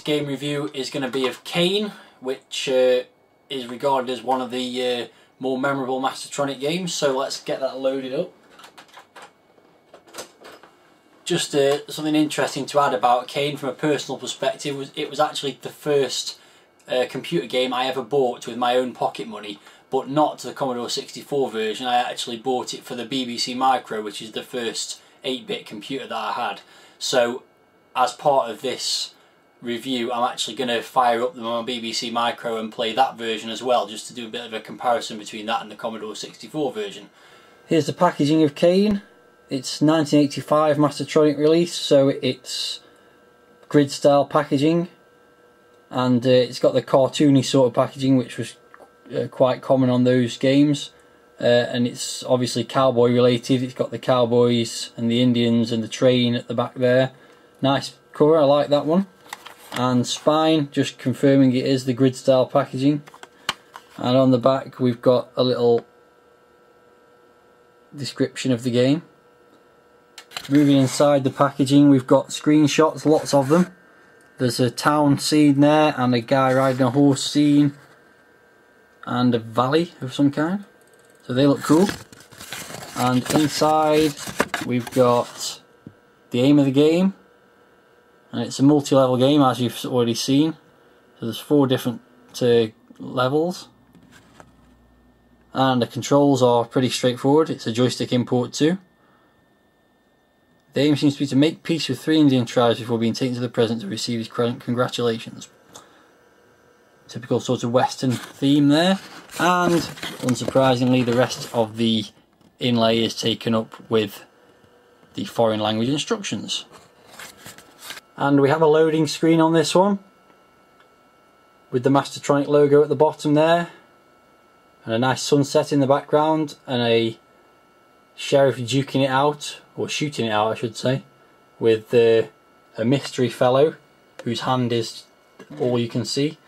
Game review is going to be of Kane, which is regarded as one of the more memorable Mastertronic games, so let's get that loaded up. Just something interesting to add about Kane from a personal perspective, it was actually the first computer game I ever bought with my own pocket money, but not the Commodore 64 version. I actually bought it for the BBC Micro, which is the first 8-bit computer that I had. So as part of this review, I'm actually going to fire up my BBC Micro and play that version as well, just to do a bit of a comparison between that and the Commodore 64 version. Here's the packaging of Kane. It's 1985 Mastertronic release, so it's grid style packaging, and it's got the cartoony sort of packaging which was quite common on those games, and it's obviously cowboy related. It's got the cowboys and the Indians and the train at the back there. Nice cover, I like that one. And spine, just confirming it is the grid style packaging. And on the back we've got a little description of the game. Moving inside the packaging, we've got screenshots, lots of them. There's a town scene there, and a guy riding a horse scene, and a valley of some kind, so they look cool. And inside we've got the aim of the game. And it's a multi-level game, as you've already seen. So there's 4 different levels. And the controls are pretty straightforward. It's a joystick input too. The aim seems to be to make peace with 3 Indian tribes before being taken to the present to receive his congratulations. Typical sort of Western theme there. And unsurprisingly, the rest of the inlay is taken up with the foreign language instructions. And we have a loading screen on this one with the Mastertronic logo at the bottom there, and a nice sunset in the background, and a sheriff duking it out, or shooting it out I should say, with a mystery fellow whose hand is all you can see,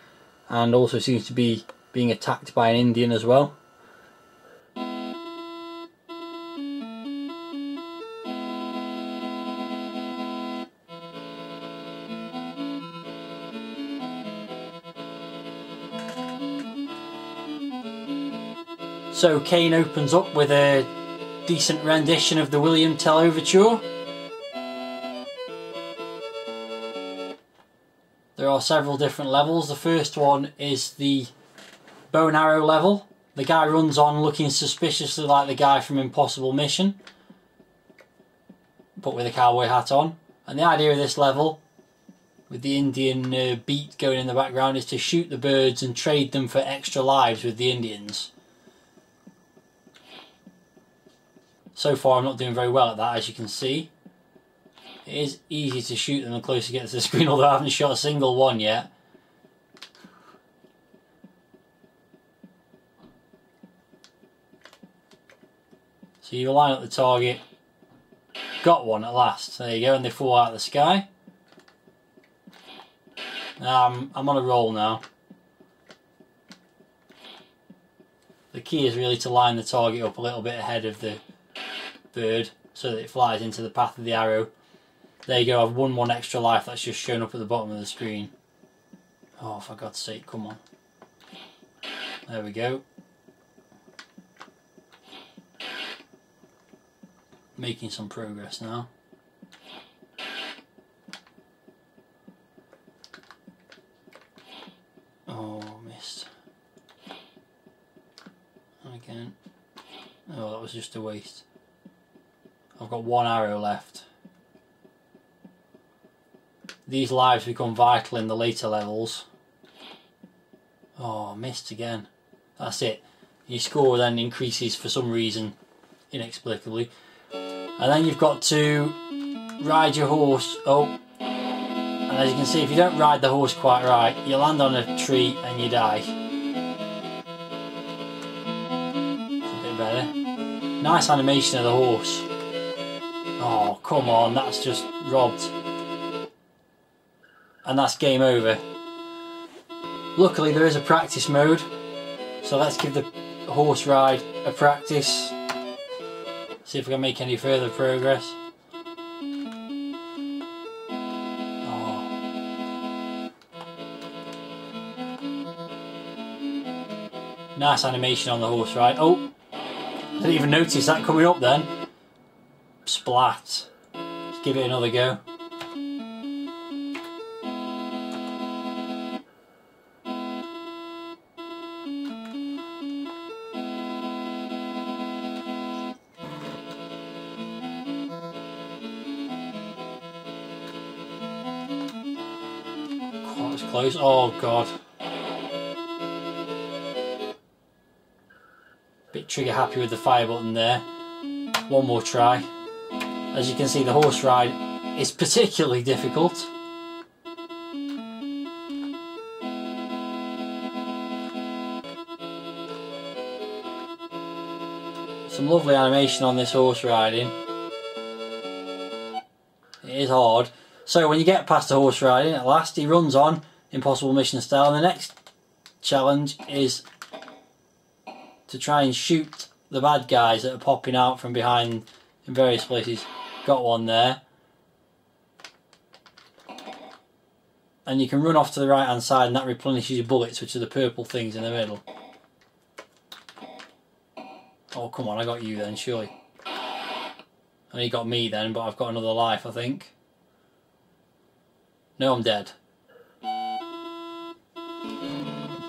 and also seems to be being attacked by an Indian as well. So Kane opens up with a decent rendition of the William Tell Overture. There are several different levels. The first one is the bow and arrow level. The guy runs on looking suspiciously like the guy from Impossible Mission, but with a cowboy hat on. And the idea of this level, with the Indian beat going in the background, is to shoot the birds and trade them for extra lives with the Indians. So far I'm not doing very well at that, as you can see. It is easy to shoot them the closer you get to the screen, although I haven't shot a single one yet. So you line up the target. Got one at last. There you go, and they fall out of the sky. I'm on a roll now. The key is really to line the target up a little bit ahead of the bird so that it flies into the path of the arrow. There you go, I've won 1 extra life. That's just shown up at the bottom of the screen. Oh, for God's sake, come on. There we go. Making some progress now. Oh, missed. Again. Oh, that was just a waste. I've got 1 arrow left. These lives become vital in the later levels. Oh, missed again. That's it. Your score then increases for some reason, inexplicably. And then you've got to ride your horse. Oh, and as you can see, if you don't ride the horse quite right, you land on a tree and you die. It's a bit better. Nice animation of the horse. Oh, come on, that's just robbed. And that's game over. Luckily there is a practice mode, so let's give the horse ride a practice. See if we can make any further progress. Oh. Nice animation on the horse ride. Oh, didn't even notice that coming up then. Splat. Let's give it another go. That was close. Oh god. Bit trigger happy with the fire button there. One more try. As you can see, the horse ride is particularly difficult. Some lovely animation on this horse riding. It is hard. So when you get past the horse riding, at last he runs on, impossible mission style, and the next challenge is to try and shoot the bad guys that are popping out from behind in various places. Got one there. And you can run off to the right hand side and that replenishes your bullets, which are the purple things in the middle. Oh come on, I got you then, surely. I know you got me then, but I've got another life, I think. No, I'm dead.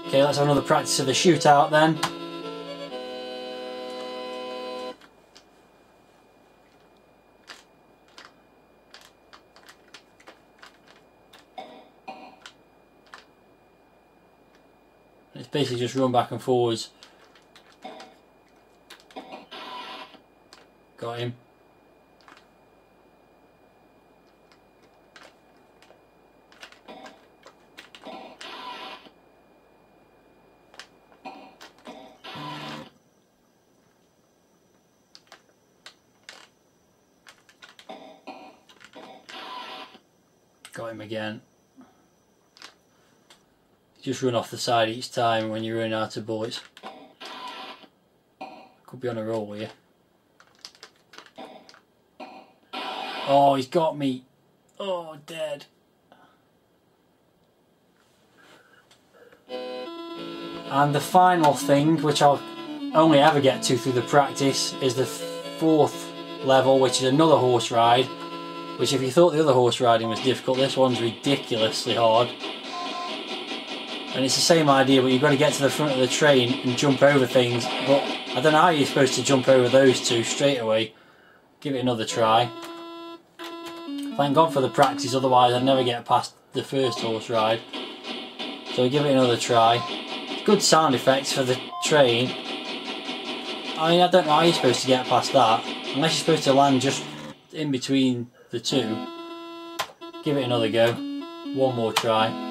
Okay, let's have another practice of the shootout then. It's basically just run back and forwards. Got him. Got him again. Just run off the side each time when you run out of bullets. Could be on a roll here. Oh, he's got me. Oh, dead. And the final thing, which I'll only ever get to through the practice, is the fourth level, which is another horse ride. Which, if you thought the other horse riding was difficult, this one's ridiculously hard. And it's the same idea, but you've got to get to the front of the train and jump over things. But I don't know how you're supposed to jump over those two straight away. Give it another try. Thank God for the practice, otherwise I'd never get past the first horse ride. So give it another try. Good sound effects for the train. I mean, I don't know how you're supposed to get past that. Unless you're supposed to land just in between the two. Give it another go. One more try.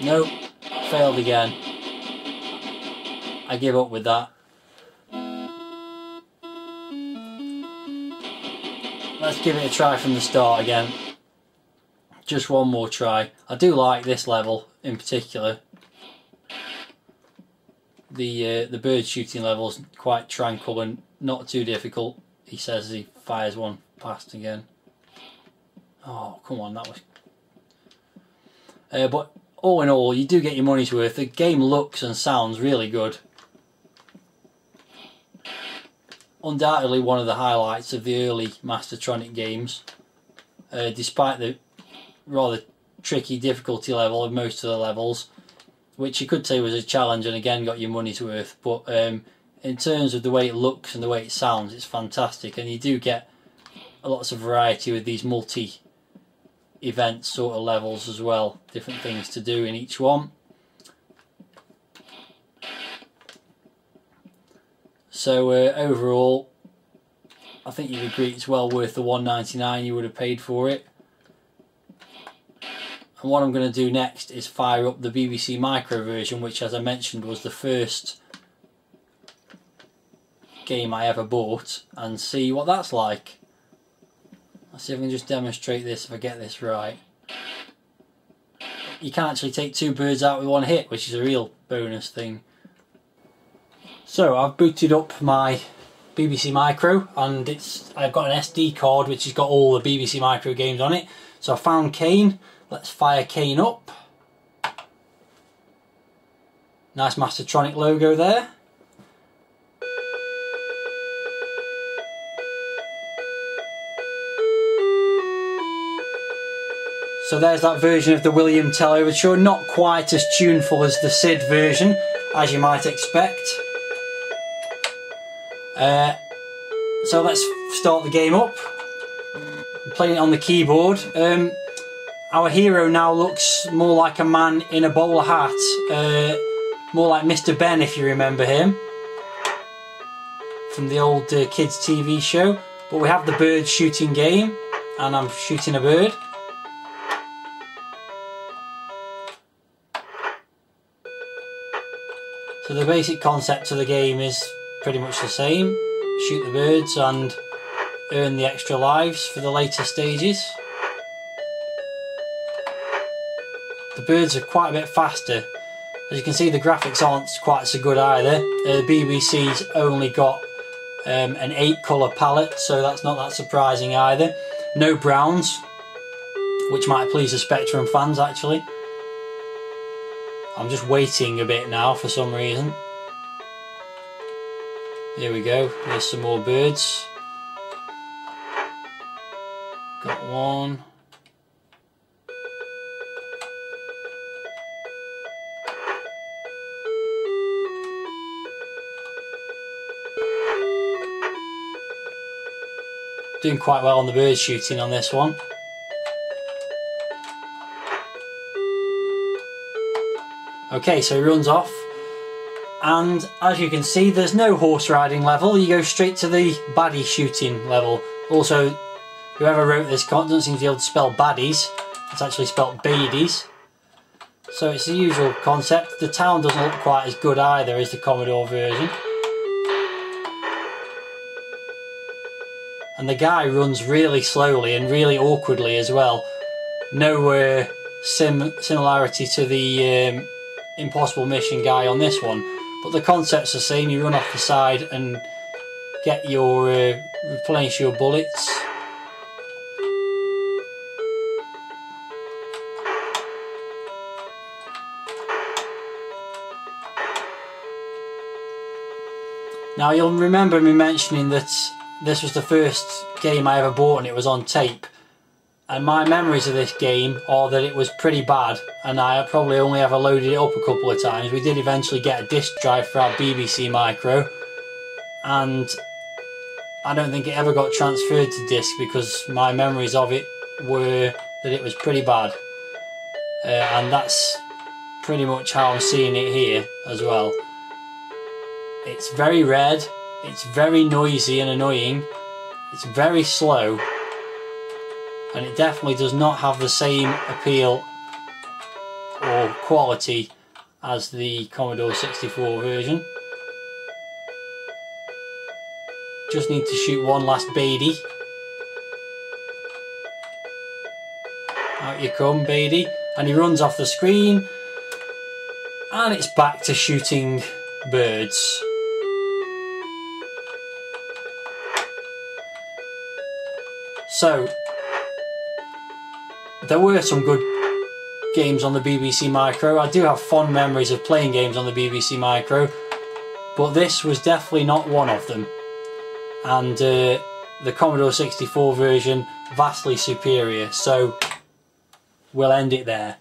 Nope, failed again. I give up with that. Let's give it a try from the start again. Just one more try. I do like this level in particular. The bird shooting level's quite tranquil and not too difficult. He says as he fires one past again. Oh, come on, that was... but all in all, you do get your money's worth. The game looks and sounds really good. Undoubtedly one of the highlights of the early Mastertronic games. Despite the rather tricky difficulty level of most of the levels, which you could say was a challenge and again got your money's worth. But in terms of the way it looks and the way it sounds, it's fantastic. And you do get lots of variety with these multi-event sort of levels as well. Different things to do in each one. So overall, I think you'd agree it's well worth the $1.99 you would have paid for it. And what I'm going to do next is fire up the BBC Micro version, which, as I mentioned, was the first game I ever bought, and see what that's like. Let's see if I can just demonstrate this, if I get this right. You can actually take two birds out with one hit, which is a real bonus thing. So I've booted up my BBC Micro, and I've got an SD card which has got all the BBC Micro games on it. So I found Kane. Let's fire Kane up. Nice Mastertronic logo there. So there's that version of the William Tell Overture, not quite as tuneful as the Sid version, as you might expect. So let's start the game up. I'm playing it on the keyboard. Our hero now looks more like a man in a bowler hat, more like Mr. Ben, if you remember him, from the old kids TV show. But we have the bird shooting game, and I'm shooting a bird. So the basic concept of the game is pretty much the same. Shoot the birds and earn the extra lives for the later stages. The birds are quite a bit faster. As you can see, the graphics aren't quite so good either. The BBC's only got an 8-colour palette, so that's not that surprising either. No browns, which might please the Spectrum fans actually. I'm just waiting a bit now for some reason. Here we go, there's some more birds. Got one. Doing quite well on the bird shooting on this one. Okay, so he runs off, and as you can see, there's no horse riding level. You go straight to the baddie shooting level. Also, whoever wrote this doesn't seem to be able to spell baddies. It's actually spelled badies. So it's the usual concept. The town doesn't look quite as good either as the Commodore version. And the guy runs really slowly and really awkwardly as well. No similarity to the Impossible Mission guy on this one, but the concept's the same. You run off the side and get your replenish your bullets. Now you'll remember me mentioning that this was the first game I ever bought and it was on tape. And my memories of this game are that it was pretty bad, and I probably only ever loaded it up a couple of times. We did eventually get a disc drive for our BBC Micro, and I don't think it ever got transferred to disc because my memories of it were that it was pretty bad. And that's pretty much how I'm seeing it here as well. It's very red, it's very noisy and annoying, it's very slow. And it definitely does not have the same appeal or quality as the Commodore 64 version. Just need to shoot one last badie. Out you come, badie. And he runs off the screen. And it's back to shooting birds. So, there were some good games on the BBC Micro. I do have fond memories of playing games on the BBC Micro, but this was definitely not one of them. And the Commodore 64 version, vastly superior. So we'll end it there.